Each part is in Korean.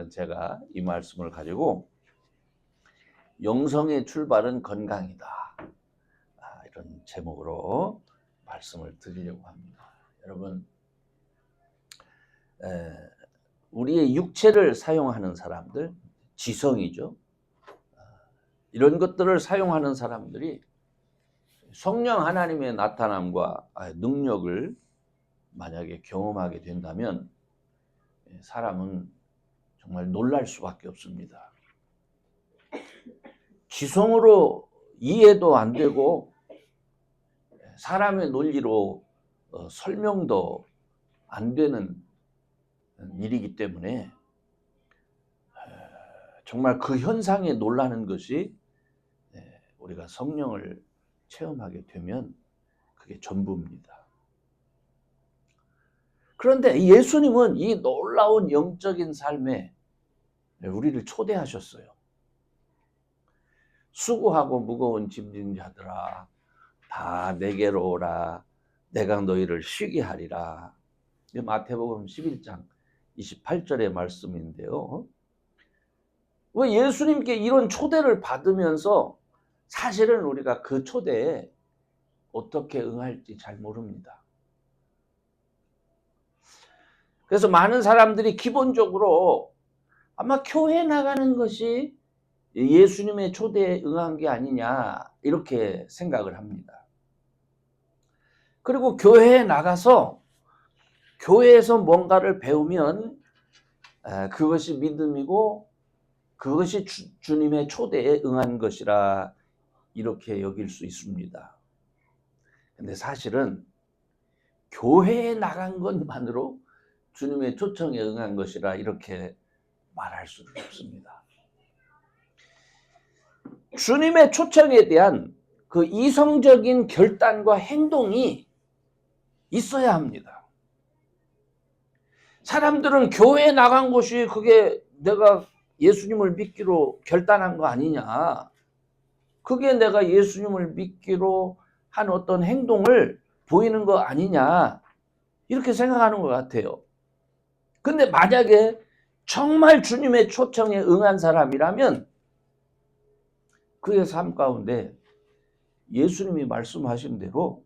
오늘은 제가 이 말씀을 가지고 영성의 출발은 건강이다, 이런 제목으로 말씀을 드리려고 합니다. 여러분, 우리의 육체를 사용하는 사람들, 지성이죠. 이런 것들을 사용하는 사람들이 성령 하나님의 나타남과 능력을 만약에 경험하게 된다면 사람은 정말 놀랄 수밖에 없습니다. 지성으로 이해도 안 되고 사람의 논리로 설명도 안 되는 일이기 때문에 정말 그 현상에 놀라는 것이 우리가 성령을 체험하게 되면 그게 전부입니다. 그런데 예수님은 이 놀라운 영적인 삶에 우리를 초대하셨어요. 수고하고 무거운 짐진 자들아, 다 내게로 오라. 내가 너희를 쉬게 하리라. 마태복음 11장 28절의 말씀인데요. 왜 예수님께 이런 초대를 받으면서 사실은 우리가 그 초대에 어떻게 응할지 잘 모릅니다. 그래서 많은 사람들이 기본적으로 아마 교회 나가는 것이 예수님의 초대에 응한 게 아니냐 이렇게 생각을 합니다. 그리고 교회에 나가서 교회에서 뭔가를 배우면 그것이 믿음이고 그것이 주님의 초대에 응한 것이라 이렇게 여길 수 있습니다. 근데 사실은 교회에 나간 것만으로 주님의 초청에 응한 것이라 이렇게 말할 수는 없습니다. 주님의 초청에 대한 그 이성적인 결단과 행동이 있어야 합니다. 사람들은 교회에 나간 것이 그게 내가 예수님을 믿기로 결단한 거 아니냐, 그게 내가 예수님을 믿기로 한 어떤 행동을 보이는 거 아니냐 이렇게 생각하는 것 같아요. 근데 만약에 정말 주님의 초청에 응한 사람이라면 그의 삶 가운데 예수님이 말씀하신 대로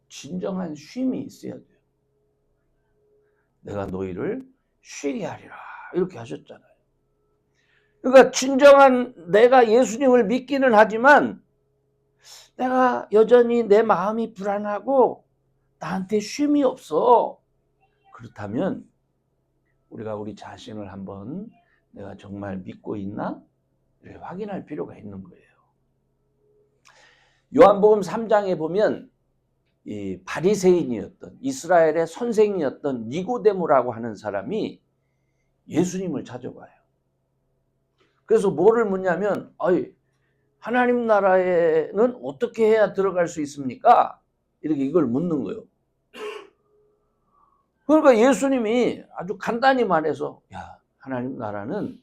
진정한 쉼이 있어야 돼요. 내가 너희를 쉬게 하리라 이렇게 하셨잖아요. 그러니까 진정한 내가 예수님을 믿기는 하지만 내가 여전히 내 마음이 불안하고 나한테 쉼이 없어. 그렇다면 우리가 우리 자신을 한번 내가 정말 믿고 있나? 이렇게 확인할 필요가 있는 거예요. 요한복음 3장에 보면 이 바리새인이었던 이스라엘의 선생이었던 니고데모라고 하는 사람이 예수님을 찾아와요. 그래서 뭐를 묻냐면 하나님 나라에는 어떻게 해야 들어갈 수 있습니까? 이렇게 이걸 묻는 거예요. 그러니까 예수님이 아주 간단히 말해서 하나님 나라는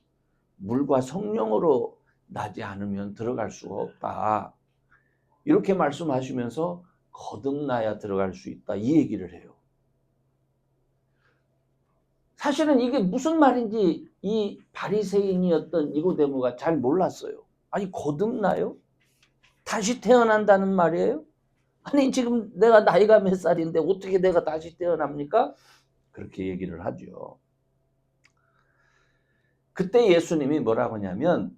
물과 성령으로 나지 않으면 들어갈 수가 없다. 이렇게 말씀하시면서 거듭나야 들어갈 수 있다. 이 얘기를 해요. 사실은 이게 무슨 말인지 이 바리새인이었던 니고데모가 잘 몰랐어요. 아니 거듭나요? 다시 태어난다는 말이에요? 아니 지금 내가 나이가 몇 살인데 어떻게 내가 다시 태어납니까? 그렇게 얘기를 하죠. 그때 예수님이 뭐라고 하냐면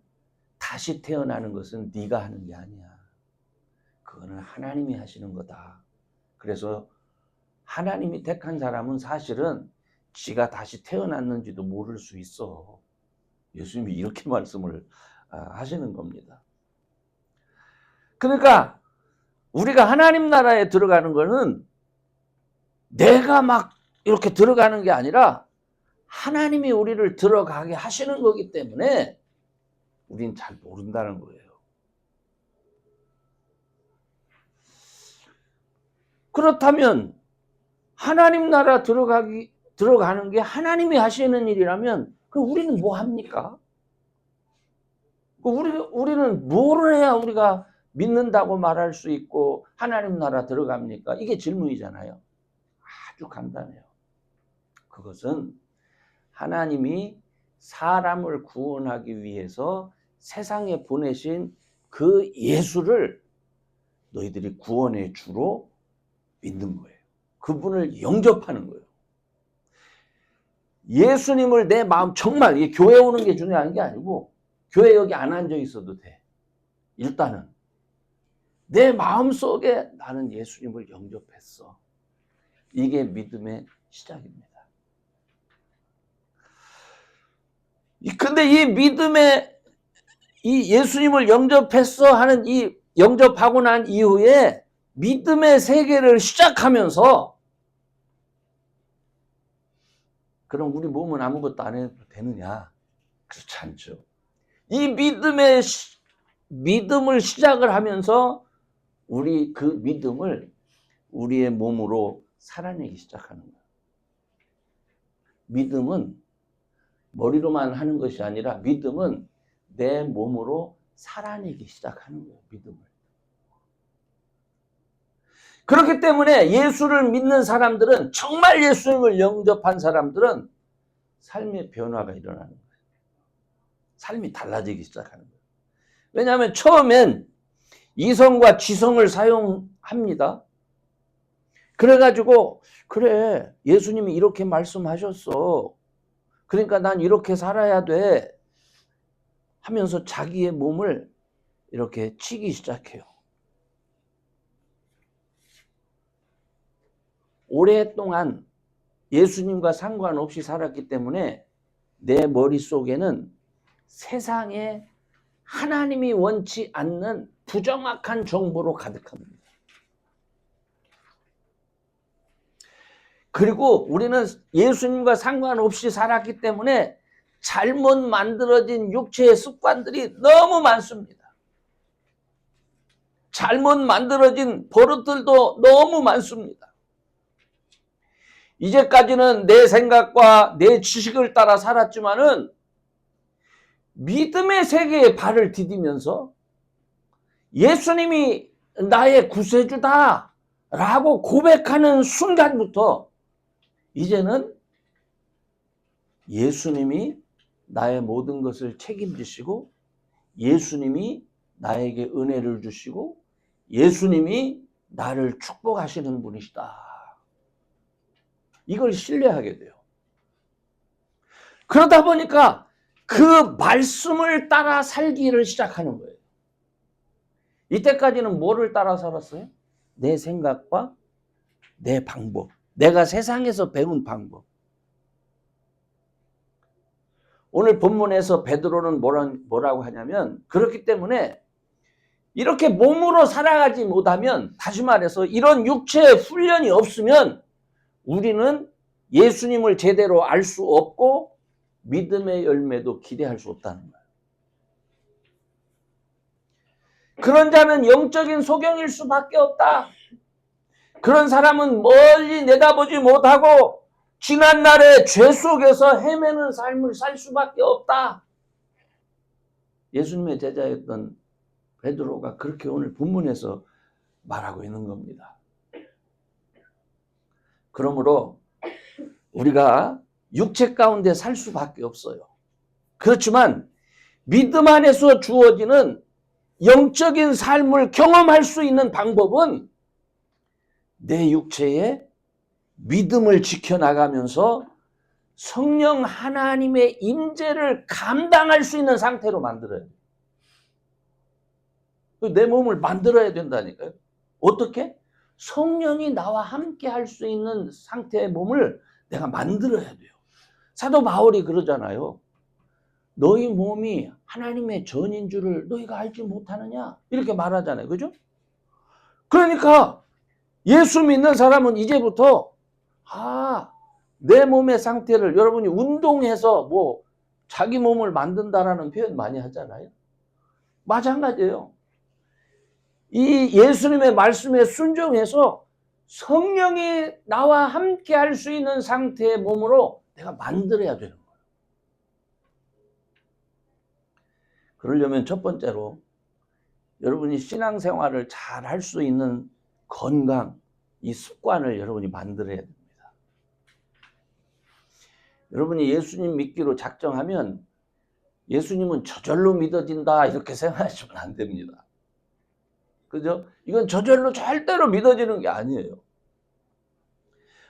다시 태어나는 것은 네가 하는 게 아니야. 그거는 하나님이 하시는 거다. 그래서 하나님이 택한 사람은 사실은 지가 다시 태어났는지도 모를 수 있어. 예수님이 이렇게 말씀을 하시는 겁니다. 그러니까 우리가 하나님 나라에 들어가는 거는 내가 막 이렇게 들어가는 게 아니라 하나님이 우리를 들어가게 하시는 거기 때문에 우린 잘 모른다는 거예요. 그렇다면 하나님 나라 들어가는 게 하나님이 하시는 일이라면 그럼 우리는 뭐 합니까? 우리는 뭐를 해야 우리가 믿는다고 말할 수 있고 하나님 나라 들어갑니까? 이게 질문이잖아요. 아주 간단해요. 그것은 하나님이 사람을 구원하기 위해서 세상에 보내신 그 예수를 너희들이 구원의 주로 믿는 거예요. 그분을 영접하는 거예요. 예수님을 내 마음, 정말 이 교회 오는 게 중요한 게 아니고 교회 여기 안 앉아 있어도 돼. 일단은 내 마음속에 나는 예수님을 영접했어. 이게 믿음의 시작입니다. 근데 이 믿음의 이 예수님을 영접했어 하는 이 영접하고 난 이후에 믿음의 세계를 시작하면서 그럼 우리 몸은 아무것도 안 해도 되느냐? 그렇지 않죠. 이 믿음을 시작을 하면서 우리 그 믿음을 우리의 몸으로 살아내기 시작하는 거예요. 믿음은 머리로만 하는 것이 아니라 믿음은 내 몸으로 살아내기 시작하는 거예요. 믿음을. 그렇기 때문에 예수를 믿는 사람들은, 정말 예수님을 영접한 사람들은 삶의 변화가 일어나는 거예요. 삶이 달라지기 시작하는 거예요. 왜냐하면 처음엔 이성과 지성을 사용합니다. 그래가지고 그래, 예수님이 이렇게 말씀하셨어. 그러니까 난 이렇게 살아야 돼 하면서 자기의 몸을 이렇게 치기 시작해요. 오랫동안 예수님과 상관없이 살았기 때문에 내 머릿속에는 세상에 하나님이 원치 않는 부정확한 정보로 가득합니다. 그리고 우리는 예수님과 상관없이 살았기 때문에 잘못 만들어진 육체의 습관들이 너무 많습니다. 잘못 만들어진 버릇들도 너무 많습니다. 이제까지는 내 생각과 내 지식을 따라 살았지만은 믿음의 세계에 발을 디디면서 예수님이 나의 구세주다 라고 고백하는 순간부터 이제는 예수님이 나의 모든 것을 책임지시고 예수님이 나에게 은혜를 주시고 예수님이 나를 축복하시는 분이시다. 이걸 신뢰하게 돼요. 그러다 보니까 그 말씀을 따라 살기를 시작하는 거예요. 이때까지는 뭐를 따라 살았어요? 내 생각과 내 방법. 내가 세상에서 배운 방법. 오늘 본문에서 베드로는 뭐라고 하냐면, 그렇기 때문에 이렇게 몸으로 살아가지 못하면, 다시 말해서 이런 육체의 훈련이 없으면 우리는 예수님을 제대로 알 수 없고 믿음의 열매도 기대할 수 없다는 거예요. 그런 자는 영적인 소경일 수밖에 없다. 그런 사람은 멀리 내다보지 못하고 지난날의 죄 속에서 헤매는 삶을 살 수밖에 없다. 예수님의 제자였던 베드로가 그렇게 오늘 본문에서 말하고 있는 겁니다. 그러므로 우리가 육체 가운데 살 수밖에 없어요. 그렇지만 믿음 안에서 주어지는 영적인 삶을 경험할 수 있는 방법은 내 육체에 믿음을 지켜나가면서 성령 하나님의 임재를 감당할 수 있는 상태로 만들어야 돼요. 내 몸을 만들어야 된다니까요. 어떻게? 성령이 나와 함께 할 수 있는 상태의 몸을 내가 만들어야 돼요. 사도 바울이 그러잖아요. 너희 몸이 하나님의 전인 줄을 너희가 알지 못하느냐? 이렇게 말하잖아요. 그죠? 그러니까 예수 믿는 사람은 이제부터 내 몸의 상태를, 여러분이 운동해서 뭐 자기 몸을 만든다라는 표현 많이 하잖아요. 마찬가지예요. 이 예수님의 말씀에 순종해서 성령이 나와 함께 할 수 있는 상태의 몸으로 내가 만들어야 되는 거예요. 그러려면 첫 번째로 여러분이 신앙생활을 잘 할 수 있는 건강, 이 습관을 여러분이 만들어야 됩니다. 여러분이 예수님 믿기로 작정하면 예수님은 저절로 믿어진다 이렇게 생각하시면 안 됩니다. 그죠? 이건 저절로 절대로 믿어지는 게 아니에요.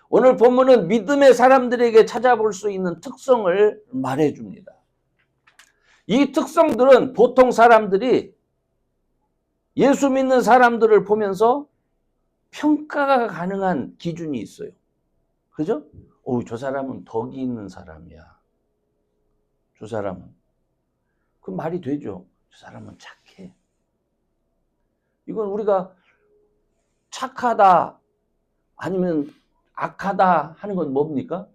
오늘 본문은 믿음의 사람들에게 찾아볼 수 있는 특성을 말해줍니다. 이 특성들은 보통 사람들이 예수 믿는 사람들을 보면서 평가가 가능한 기준이 있어요. 그죠? 저 사람은 덕이 있는 사람이야. 저 사람은. 그 말이 되죠. 저 사람은 착해. 이건 우리가 착하다 아니면 악하다 하는 건 뭡니까?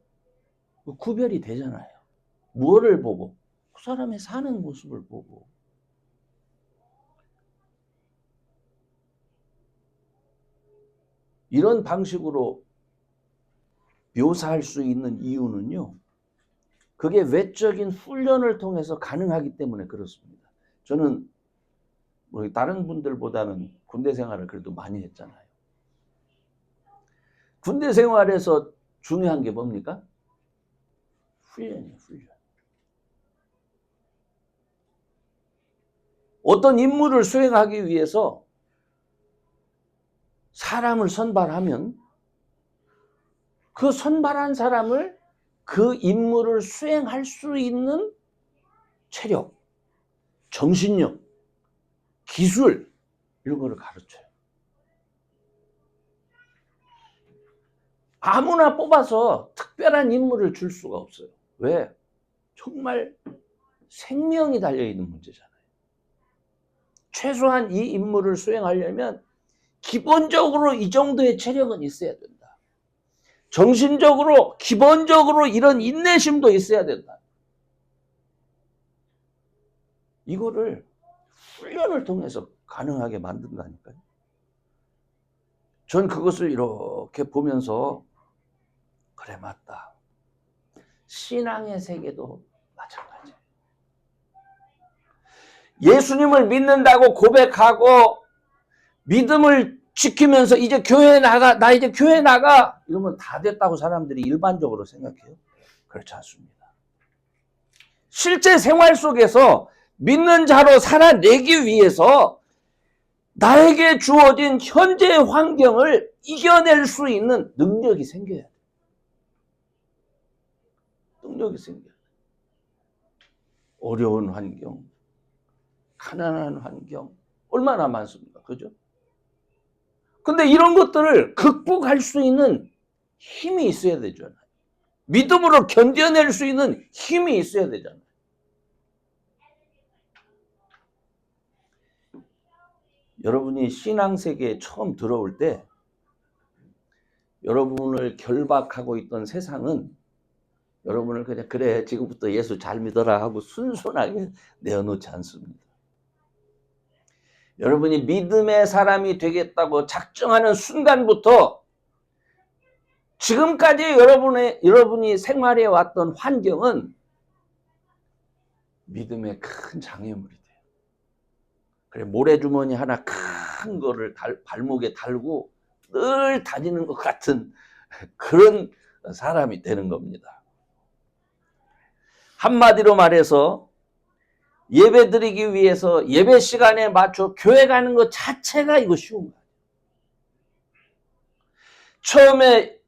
구별이 되잖아요. 무엇을 보고? 그 사람의 사는 모습을 보고. 이런 방식으로 묘사할 수 있는 이유는요. 그게 외적인 훈련을 통해서 가능하기 때문에 그렇습니다. 저는 뭐 다른 분들보다는 군대 생활을 그래도 많이 했잖아요. 군대 생활에서 중요한 게 뭡니까? 훈련이에요, 훈련. 어떤 임무를 수행하기 위해서 사람을 선발하면 그 선발한 사람을 그 임무를 수행할 수 있는 체력, 정신력, 기술 이런 거를 가르쳐요. 아무나 뽑아서 특별한 임무를 줄 수가 없어요. 왜? 정말 생명이 달려있는 문제잖아요. 최소한 이 임무를 수행하려면 기본적으로 이 정도의 체력은 있어야 된다. 정신적으로 기본적으로 이런 인내심도 있어야 된다. 이거를 훈련을 통해서 가능하게 만든다니까요. 전 그것을 이렇게 보면서 그래 맞다. 신앙의 세계도 마찬가지예요. 예수님을 믿는다고 고백하고 믿음을 지키면서 이제 교회에 나가, 나 이제 교회 나가 이러면 다 됐다고 사람들이 일반적으로 생각해요. 그렇지 않습니다. 실제 생활 속에서 믿는 자로 살아내기 위해서 나에게 주어진 현재의 환경을 이겨낼 수 있는 능력이 생겨야 돼요. 능력이 생겨야 돼요. 어려운 환경, 가난한 환경 얼마나 많습니까? 그죠? 근데 이런 것들을 극복할 수 있는 힘이 있어야 되잖아요. 믿음으로 견뎌낼 수 있는 힘이 있어야 되잖아요. 여러분이 신앙세계에 처음 들어올 때 여러분을 결박하고 있던 세상은 여러분을 그냥 그래 지금부터 예수 잘 믿어라 하고 순순하게 내어놓지 않습니다. 여러분이 믿음의 사람이 되겠다고 작정하는 순간부터 지금까지 여러분이 생활해 왔던 환경은 믿음의 큰 장애물이 돼요. 그래 모래주머니 하나 큰 거를 발목에 달고 늘 다니는 것 같은 그런 사람이 되는 겁니다. 한마디로 말해서 예배 드리기 위해서 예배 시간에 맞춰 교회 가는 것 자체가 이거 쉬운 거예요. 처음에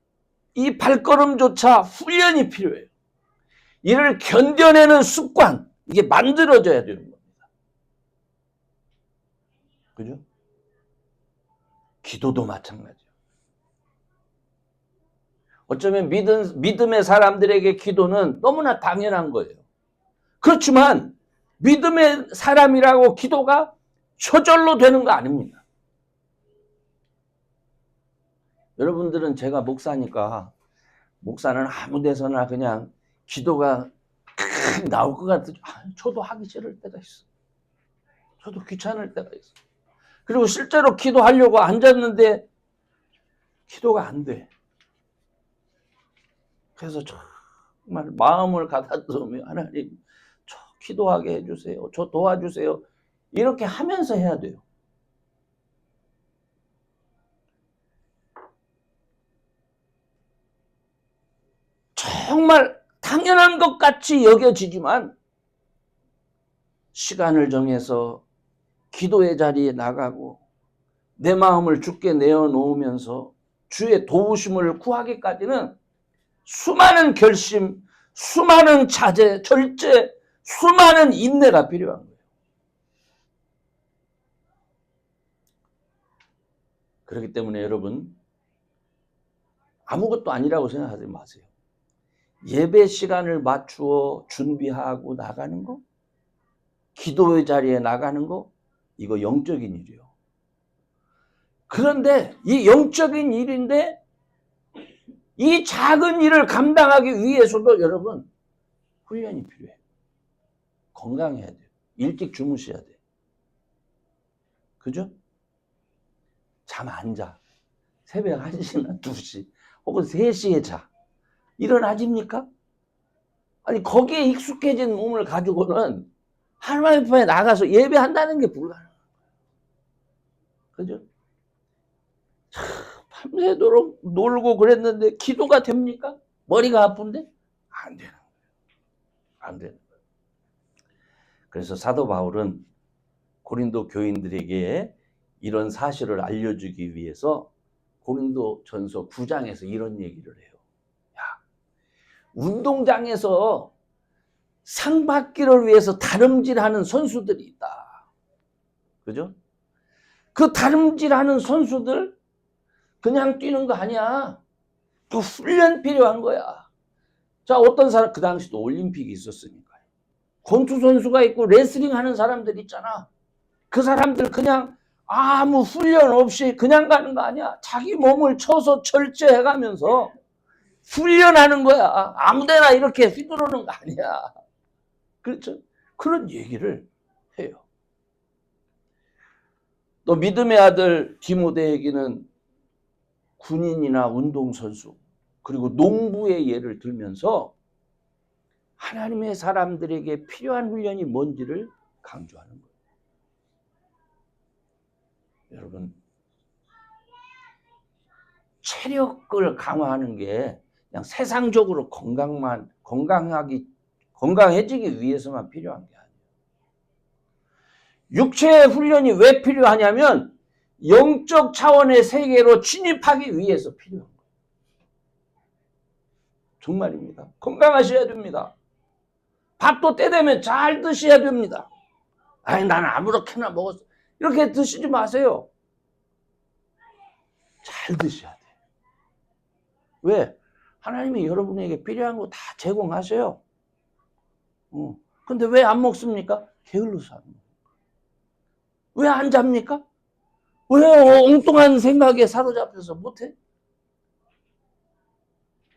이 발걸음조차 훈련이 필요해요. 이를 견뎌내는 습관, 이게 만들어져야 되는 겁니다. 그죠? 기도도 마찬가지예요. 어쩌면 믿음의 사람들에게 기도는 너무나 당연한 거예요. 그렇지만 믿음의 사람이라고 기도가 저절로 되는 거 아닙니다. 여러분들은 제가 목사니까 목사는 아무 데서나 그냥 기도가 나올 것 같아요. 저도 하기 싫을 때가 있어. 저도 귀찮을 때가 있어. 그리고 실제로 기도하려고 앉았는데 기도가 안 돼. 그래서 정말 마음을 가다듬으며 하나님 저 기도하게 해주세요. 저 도와주세요. 이렇게 하면서 해야 돼요. 정말 당연한 것 같이 여겨지지만 시간을 정해서 기도의 자리에 나가고 내 마음을 주께 내어놓으면서 주의 도우심을 구하기까지는 수많은 결심, 수많은 자제, 절제, 수많은 인내가 필요한 거예요. 그렇기 때문에 여러분, 아무것도 아니라고 생각하지 마세요. 예배 시간을 맞추어 준비하고 나가는 거, 기도의 자리에 나가는 거, 이거 영적인 일이에요. 그런데 이 영적인 일인데 이 작은 일을 감당하기 위해서도 여러분 훈련이 필요해요. 건강해야 돼요. 일찍 주무셔야 돼요. 그죠? 잠 안 자. 새벽 1시나 2시 혹은 3시에 자. 일어나집니까? 아니 거기에 익숙해진 몸을 가지고는 하나님 앞에 나가서 예배한다는 게 불가능해요. 그죠? 밤새도록 놀고 그랬는데 기도가 됩니까? 머리가 아픈데? 안 되는 거예요. 안 되는 거예요. 그래서 사도 바울은 고린도 교인들에게 이런 사실을 알려주기 위해서 고린도 전서 9장에서 이런 얘기를 해요. 야, 운동장에서 상 받기를 위해서 다름질하는 선수들이 있다. 그죠? 그 다름질하는 선수들 그냥 뛰는 거 아니야. 그 훈련 필요한 거야. 자, 어떤 사람, 그 당시도 올림픽이 있었으니까요. 권투 선수가 있고 레슬링 하는 사람들 있잖아. 그 사람들 그냥 아무 훈련 없이 그냥 가는 거 아니야. 자기 몸을 쳐서 절제해가면서 훈련하는 거야. 아무데나 이렇게 휘두르는 거 아니야. 그렇죠? 그런 얘기를 해요. 또 믿음의 아들 디모데에게는 군인이나 운동선수 그리고 농부의 예를 들면서 하나님의 사람들에게 필요한 훈련이 뭔지를 강조하는 거예요. 여러분, 체력을 강화하는 게 그냥 세상적으로 건강해지기 위해서만 필요한 게 아니에요. 육체의 훈련이 왜 필요하냐면 영적 차원의 세계로 진입하기 위해서 필요한 거예요. 정말입니다. 건강하셔야 됩니다. 밥도 때 되면 잘 드셔야 됩니다. 아니 나는 아무렇게나 먹었어. 이렇게 드시지 마세요. 잘 드셔야 돼요. 왜? 하나님이 여러분에게 필요한 거 다 제공하세요. 근데 왜 안 먹습니까? 게을러서 안 먹어요. 왜 안 잡니까? 왜 엉뚱한 생각에 사로잡혀서 못해?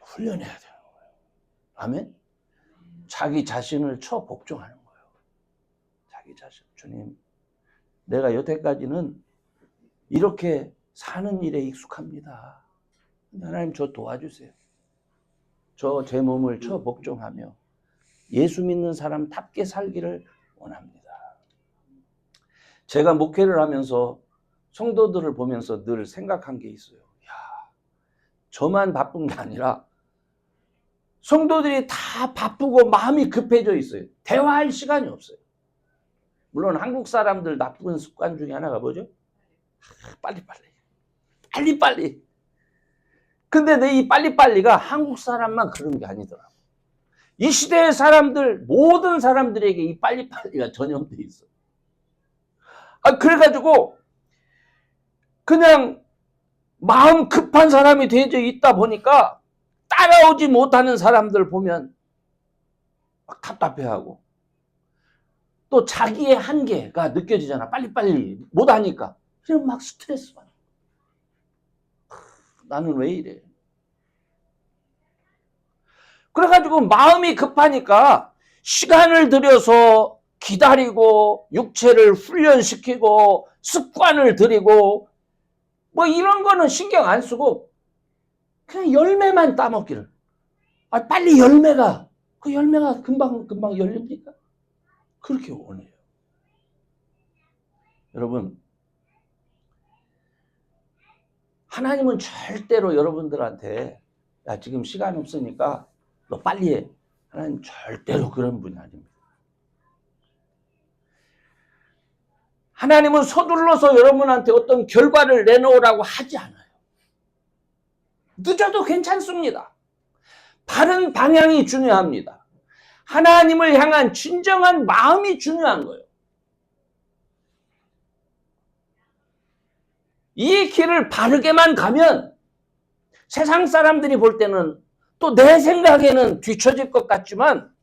훈련해야 되는 거예요. 아멘? 자기 자신을 복종하는 거예요. 자기 자신. 주님, 내가 여태까지는 이렇게 사는 일에 익숙합니다. 하나님 저 도와주세요. 저 제 몸을 복종하며 예수 믿는 사람답게 살기를 원합니다. 제가 목회를 하면서 성도들을 보면서 늘 생각한 게 있어요. 야, 저만 바쁜 게 아니라 성도들이 다 바쁘고 마음이 급해져 있어요. 대화할 시간이 없어요. 물론 한국 사람들 나쁜 습관 중에 하나가 뭐죠? 빨리빨리. 근데 내 이 빨리빨리가 한국 사람만 그런 게 아니더라고. 이 시대의 사람들, 모든 사람들에게 이 빨리빨리가 전염돼 있어. 그래가지고 그냥 마음 급한 사람이 되어 있다 보니까 따라오지 못하는 사람들 보면 막 답답해하고 또 자기의 한계가 느껴지잖아. 빨리빨리 못하니까. 그냥 막 스트레스 받아. 나는 왜 이래? 그래가지고 마음이 급하니까 시간을 들여서 기다리고 육체를 훈련시키고 습관을 들이고 뭐 이런 거는 신경 안 쓰고 그냥 열매만 따먹기를. 빨리 그 열매가 금방 열립니까? 그렇게 원해요. 여러분, 하나님은 절대로 여러분들한테 야 지금 시간 없으니까 너 빨리 해. 하나님 절대로 그런 분이 아닙니다. 하나님은 서둘러서 여러분한테 어떤 결과를 내놓으라고 하지 않아요. 늦어도 괜찮습니다. 바른 방향이 중요합니다. 하나님을 향한 진정한 마음이 중요한 거예요. 이 길을 바르게만 가면 세상 사람들이 볼 때는 또 내 생각에는 뒤처질 것 같지만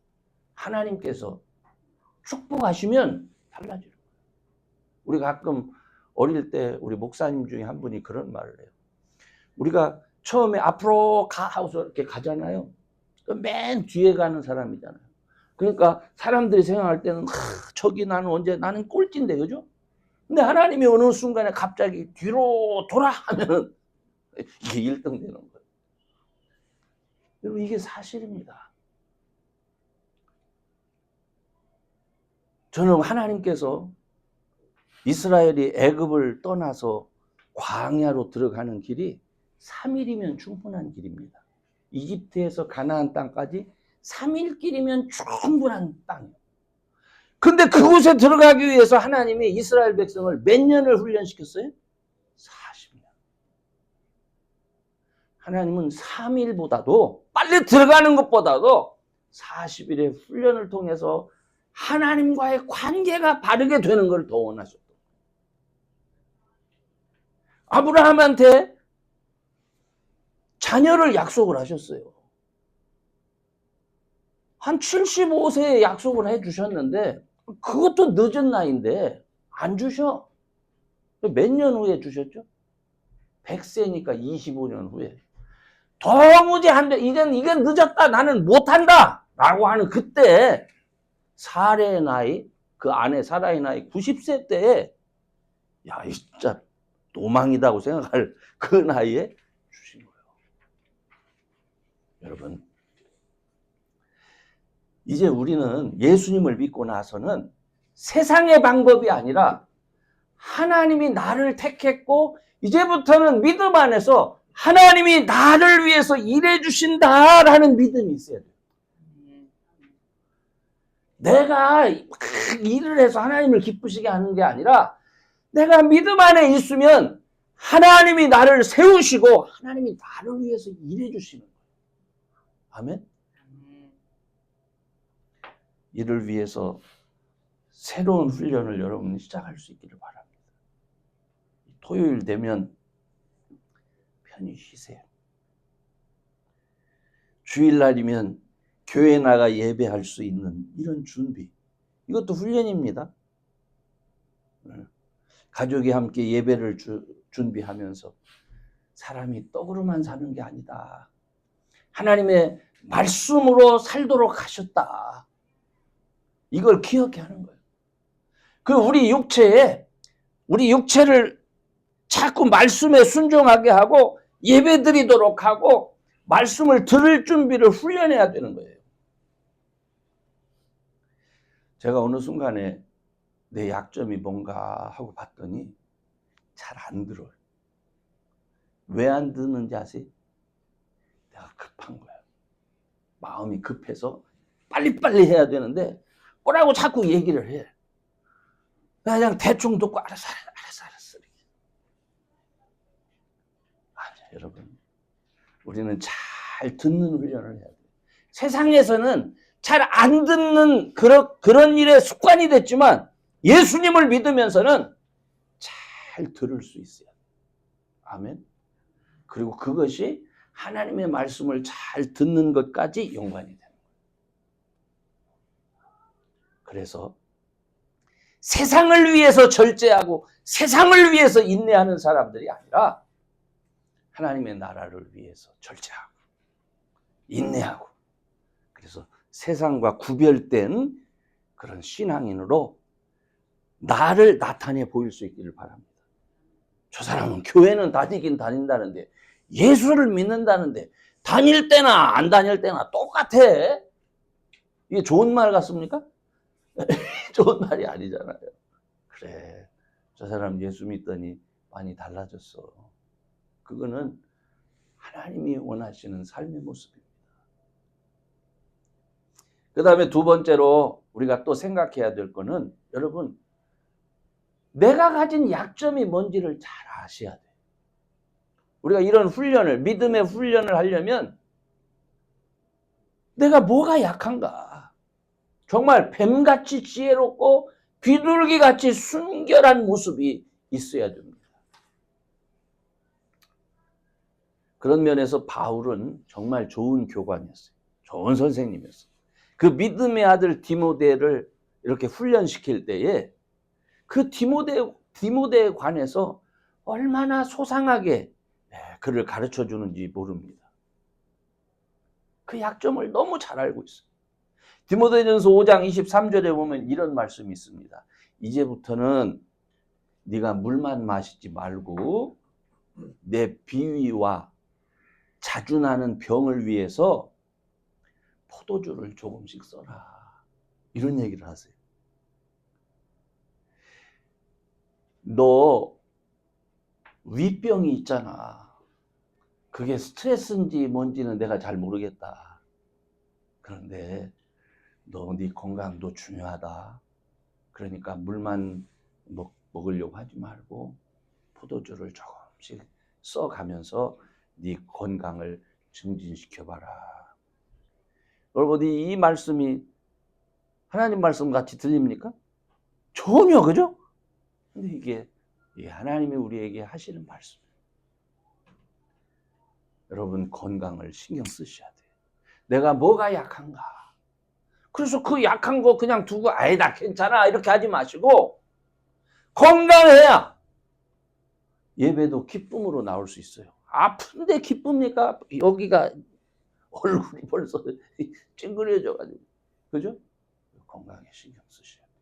하나님께서 축복하시면 달라져요. 우리 가끔 어릴 때 우리 목사님 중에 한 분이 그런 말을 해요. 우리가 처음에 앞으로 가 하고서 이렇게 가잖아요. 맨 뒤에 가는 사람이잖아요. 그러니까 사람들이 생각할 때는 저기 나는 꼴찌인데, 그죠? 근데 하나님이 어느 순간에 갑자기 뒤로 돌아 하면은 이게 1등 되는 거예요. 여러분, 이게 사실입니다. 저는 하나님께서 이스라엘이 애굽을 떠나서 광야로 들어가는 길이 3일이면 충분한 길입니다. 이집트에서 가나안 땅까지 3일 길이면 충분한 땅이에요. 근데 그곳에 들어가기 위해서 하나님이 이스라엘 백성을 몇 년을 훈련시켰어요? 40년. 하나님은 3일보다도 빨리 들어가는 것보다도 40일의 훈련을 통해서 하나님과의 관계가 바르게 되는 걸 더 원하셨다. 아브라함한테 자녀를 약속을 하셨어요. 한 75세에 약속을 해주셨는데 그것도 늦은 나이인데 안 주셔. 몇 년 후에 주셨죠? 100세니까 25년 후에. 도무지 안 돼. 이건 늦었다. 나는 못한다. 라고 하는 그때 사라의 나이, 그 아내 사라의 나이 90세 때에 야, 진짜 도망이다고 생각할 그 나이에 주신 거예요. 여러분, 이제 우리는 예수님을 믿고 나서는 세상의 방법이 아니라 하나님이 나를 택했고 이제부터는 믿음 안에서 하나님이 나를 위해서 일해 주신다라는 믿음이 있어야 돼요. 내가 일을 해서 하나님을 기쁘시게 하는 게 아니라 내가 믿음 안에 있으면 하나님이 나를 세우시고 하나님이 나를 위해서 일해 주시는 거예요. 아멘? 이를 위해서 새로운 훈련을 여러분이 시작할 수 있기를 바랍니다. 토요일 되면 편히 쉬세요. 주일날이면 교회 나가 예배할 수 있는 이런 준비. 이것도 훈련입니다. 가족이 함께 예배를 준비하면서 사람이 떡으로만 사는 게 아니다. 하나님의 말씀으로 살도록 하셨다. 이걸 기억해 하는 거예요. 그 우리 육체를 자꾸 말씀에 순종하게 하고 예배 드리도록 하고 말씀을 들을 준비를 훈련해야 되는 거예요. 제가 어느 순간에 내 약점이 뭔가 하고 봤더니 잘 안 들어요. 왜 안 듣는지 아세요? 내가 급한 거야. 마음이 급해서 빨리빨리 해야 되는데 뭐라고 자꾸 얘기를 해. 그냥 대충 듣고 알았어. 여러분, 우리는 잘 듣는 훈련을 해야 돼요. 세상에서는 잘 안 듣는 그런 일에 습관이 됐지만 예수님을 믿으면서는 잘 들을 수 있어요. 아멘. 그리고 그것이 하나님의 말씀을 잘 듣는 것까지 연관이 되는 거예요. 그래서 세상을 위해서 절제하고 세상을 위해서 인내하는 사람들이 아니라 하나님의 나라를 위해서 절제하고 인내하고 그래서 세상과 구별된 그런 신앙인으로 나를 나타내 보일 수 있기를 바랍니다. 저 사람은 교회는 다니긴 다닌다는데 예수를 믿는다는데 다닐 때나 안 다닐 때나 똑같아. 이게 좋은 말 같습니까? 좋은 말이 아니잖아요. 그래, 저 사람 예수 믿더니 많이 달라졌어. 그거는 하나님이 원하시는 삶의 모습입니다. 그 다음에 두 번째로 우리가 또 생각해야 될 거는 여러분 내가 가진 약점이 뭔지를 잘 아셔야 돼요. 우리가 이런 훈련을 믿음의 훈련을 하려면 내가 뭐가 약한가 정말 뱀같이 지혜롭고 비둘기같이 순결한 모습이 있어야 됩니다. 그런 면에서 바울은 정말 좋은 교관이었어요. 좋은 선생님이었어요. 그 믿음의 아들 디모데를 이렇게 훈련시킬 때에 그 디모데에 관해서 얼마나 소상하게 그를 가르쳐 주는지 모릅니다. 그 약점을 너무 잘 알고 있어요. 디모데전서 5장 23절에 보면 이런 말씀이 있습니다. 이제부터는 네가 물만 마시지 말고 내 비위와 자주 나는 병을 위해서 포도주를 조금씩 써라. 이런 얘기를 하세요. 너 위병이 있잖아. 그게 스트레스인지 뭔지는 내가 잘 모르겠다. 그런데 너 네 건강도 중요하다. 그러니까 물만 먹으려고 하지 말고 포도주를 조금씩 써가면서 네 건강을 증진시켜봐라. 여러분 이 말씀이 하나님 말씀 같이 들립니까? 전혀 그죠? 근데 이게 하나님이 우리에게 하시는 말씀이에요. 여러분 건강을 신경 쓰셔야 돼요. 내가 뭐가 약한가? 그래서 그 약한 거 그냥 두고 아이 나 괜찮아 이렇게 하지 마시고 건강해야 예배도 기쁨으로 나올 수 있어요. 아픈데 기쁩니까? 여기가 얼굴이 벌써 찡그려져가지고 그죠? 건강에 신경 쓰셔야 돼요.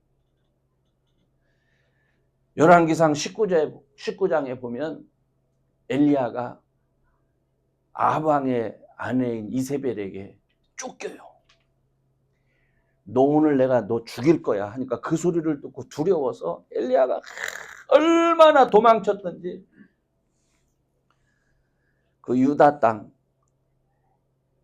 열왕기상 19장에 보면 엘리야가 아합 왕의 아내인 이세벨에게 쫓겨요. 너 오늘 내가 너 죽일 거야 하니까 그 소리를 듣고 두려워서 엘리야가 얼마나 도망쳤던지 그 유다 땅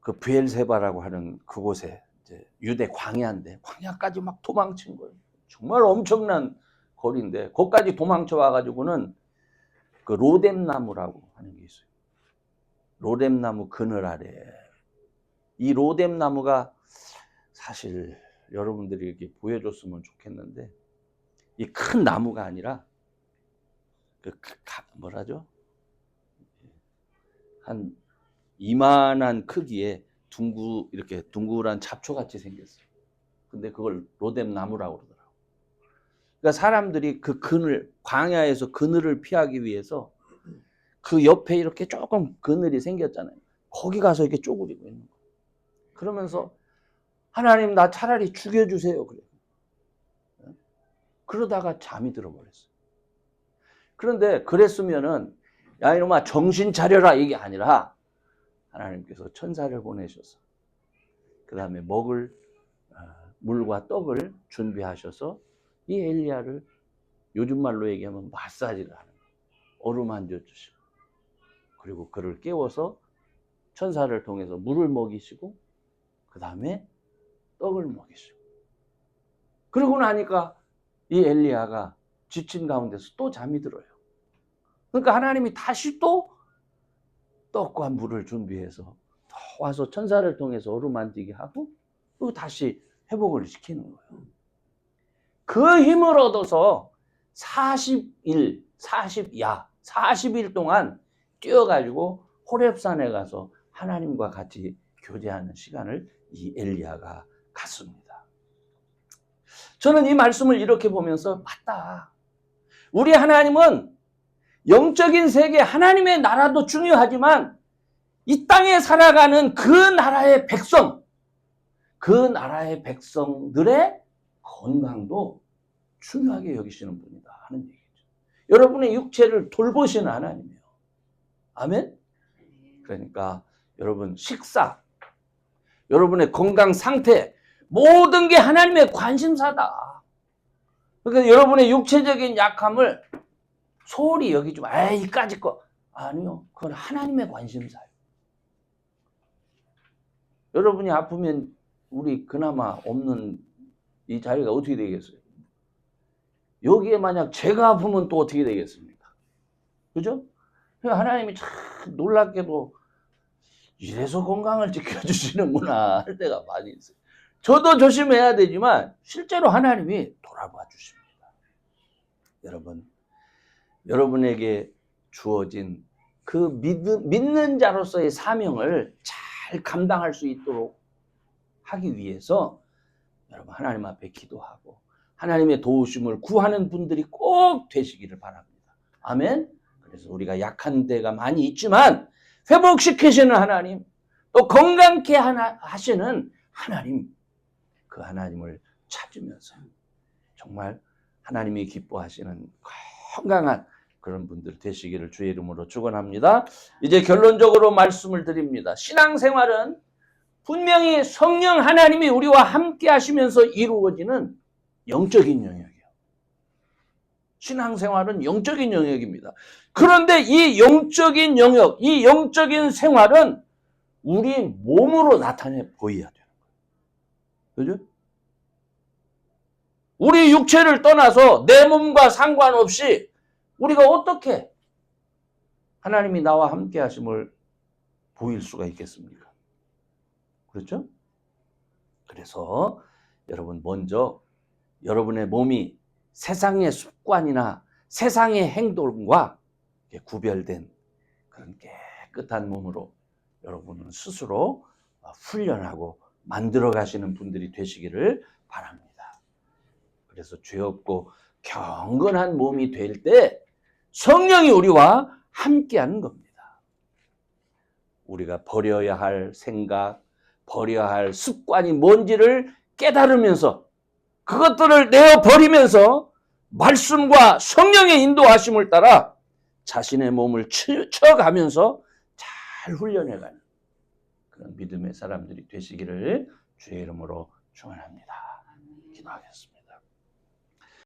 그 브엘세바라고 하는 그곳에 이제 유대 광야인데 광야까지 막 도망친 거예요. 정말 엄청난 거리인데 거기까지 도망쳐 와가지고는 그 로뎀나무라고 하는 게 있어요. 로뎀나무 그늘 아래. 이 로뎀나무가 사실 여러분들이 이렇게 보여줬으면 좋겠는데 이 큰 나무가 아니라 그 뭐라죠? 한 이만한 크기의 이렇게 둥글한 잡초같이 생겼어요. 근데 그걸 로뎀나무라고 그러더라고요. 그러니까 사람들이 그 그늘, 광야에서 그늘을 피하기 위해서 그 옆에 이렇게 조금 그늘이 생겼잖아요. 거기 가서 이렇게 쪼그리고 있는 거예요. 그러면서 하나님 나 차라리 죽여주세요. 그래요. 그러다가 잠이 들어버렸어요. 그런데 그랬으면은 야 이놈아 정신 차려라 이게 아니라 하나님께서 천사를 보내셔서 그 다음에 먹을 물과 떡을 준비하셔서 이 엘리야를 요즘 말로 얘기하면 마사지를 하는 거예요. 어루만져 주시고 그리고 그를 깨워서 천사를 통해서 물을 먹이시고 그 다음에 떡을 먹이시고 그러고 나니까 이 엘리야가 지친 가운데서 또 잠이 들어요. 그러니까 하나님이 다시 또 떡과 물을 준비해서 또 와서 천사를 통해서 어루만지게 하고 또 다시 회복을 시키는 거예요. 그 힘을 얻어서 40일 동안 뛰어가지고 호렙산에 가서 하나님과 같이 교제하는 시간을 이 엘리야가 갖습니다. 저는 이 말씀을 이렇게 보면서 맞다. 우리 하나님은 영적인 세계 하나님의 나라도 중요하지만 이 땅에 살아가는 그 나라의 백성들의 건강도 중요하게 여기시는 분이다 하는 얘기죠. 여러분의 육체를 돌보시는 하나님이에요. 아멘? 그러니까 여러분 식사, 여러분의 건강 상태 모든 게 하나님의 관심사다. 그러니까 여러분의 육체적인 약함을 소홀히 여기지 마. 이까짓 거. 아니요. 그건 하나님의 관심사예요. 여러분이 아프면 우리 그나마 없는 이 자리가 어떻게 되겠어요? 여기에 만약 죄가 아프면 또 어떻게 되겠습니까? 그죠? 하나님이 참 놀랍게도 이래서 건강을 지켜주시는구나 할 때가 많이 있어요. 저도 조심해야 되지만 실제로 하나님이 돌아봐 주십니다. 여러분, 여러분에게 주어진 그 믿는 자로서의 사명을 잘 감당할 수 있도록 하기 위해서 여러분 하나님 앞에 기도하고 하나님의 도우심을 구하는 분들이 꼭 되시기를 바랍니다. 아멘. 그래서 우리가 약한 데가 많이 있지만 회복시키시는 하나님, 또 건강케 하시는 하나님, 그 하나님을 찾으면서 정말 하나님이 기뻐하시는 건강한 그런 분들 되시기를 주의 이름으로 축원합니다. 이제 결론적으로 말씀을 드립니다. 신앙생활은 분명히 성령 하나님이 우리와 함께 하시면서 이루어지는 영적인 영역이에요. 신앙생활은 영적인 영역입니다. 그런데 이 영적인 영역, 이 영적인 생활은 우리 몸으로 나타내 보여야 되는 거예요. 그죠? 우리 육체를 떠나서 내 몸과 상관없이 우리가 어떻게 하나님이 나와 함께 하심을 보일 수가 있겠습니까? 그렇죠? 그래서 여러분 먼저 여러분의 몸이 세상의 습관이나 세상의 행동과 구별된 그런 깨끗한 몸으로 여러분은 스스로 훈련하고 만들어 가시는 분들이 되시기를 바랍니다. 그래서 죄 없고 경건한 몸이 될 때 성령이 우리와 함께하는 겁니다. 우리가 버려야 할 생각, 버려야 할 습관이 뭔지를 깨달으면서 그것들을 내어버리면서 말씀과 성령의 인도하심을 따라 자신의 몸을 쳐가면서 잘 훈련해가는 그런 믿음의 사람들이 되시기를 주의 이름으로 축원합니다. 기도하겠습니다.